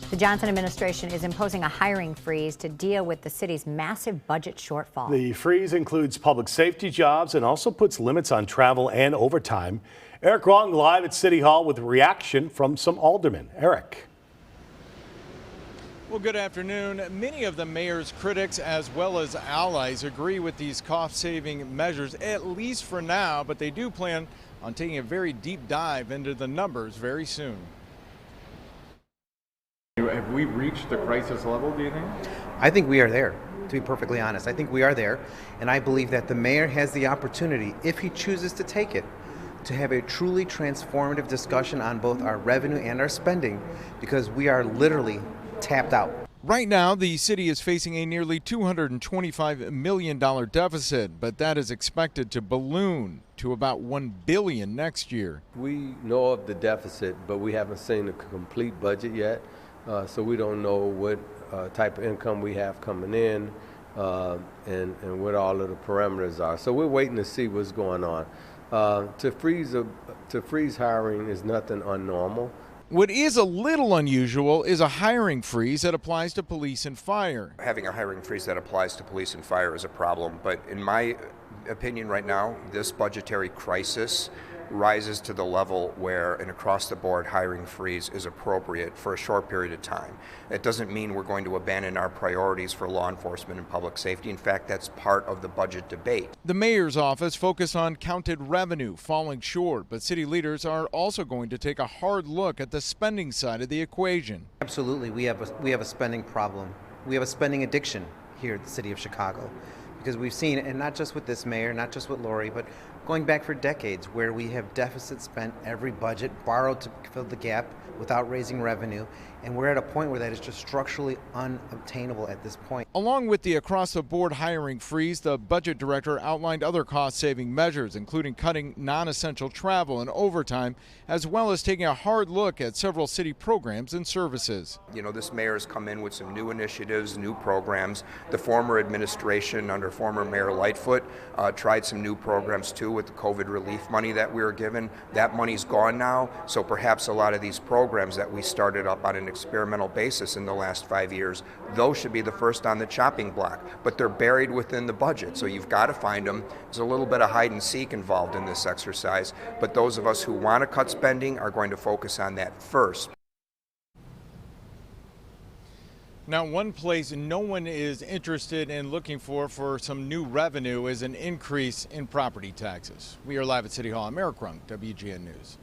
The Johnson administration is imposing a hiring freeze to deal with the city's massive budget shortfall. The freeze includes public safety jobs and also puts limits on travel and overtime. Eric Wong live at City Hall with a reaction from some aldermen. Eric. Well, good afternoon. Many of the mayor's critics as well as allies agree with these cost-saving measures, at least for now, but they do plan on taking a very deep dive into the numbers very soon. Have we reached the crisis level, do you think? I think we are there, to be perfectly honest. I think we are there, and I believe that the mayor has the opportunity, if he chooses to take it, to have a truly transformative discussion on both our revenue and our spending, because we are literally tapped out. Right now, the city is facing a nearly $225 million deficit, but that is expected to balloon to about $1 billion next year. We know of the deficit, but we haven't seen a complete budget yet, so we don't know what type of income we have coming in and what all of the parameters are. So we're waiting to see what's going on. To freeze hiring is nothing unnormal. What is a little unusual is a hiring freeze that applies to police and fire. Having a hiring freeze that applies to police and fire is a problem, but in my opinion right now, this budgetary crisis rises to the level where an across-the-board hiring freeze is appropriate for a short period of time. It doesn't mean we're going to abandon our priorities for law enforcement and public safety. In fact, that's part of the budget debate. The mayor's office focused on counted revenue falling short, but city leaders are also going to take a hard look at the spending side of the equation. Absolutely, we have a spending problem. We have a spending addiction here at the city of Chicago, because we've seen, and not just with this mayor, not just with Lori, but going back for decades, where we have deficit spent every budget, borrowed to fill the gap without raising revenue, and we're at a point where that is just structurally unobtainable at this point. Along with the across-the-board hiring freeze, the budget director outlined other cost-saving measures, including cutting non-essential travel and overtime, as well as taking a hard look at several city programs and services. You know, this mayor has come in with some new initiatives, new programs. The former administration under former Mayor Lightfoot tried some new programs too with the COVID relief money that we were given. That money's gone now, so perhaps a lot of these programs that we started up on an experimental basis in the last 5 years, those should be the first on the chopping block, but they're buried within the budget, so you've got to find them. There's a little bit of hide and seek involved in this exercise, but those of us who want to cut spending are going to focus on that first. Now, one place no one is interested in looking for some new revenue is an increase in property taxes. We are live at City Hall. I'm Eric Wong, WGN News.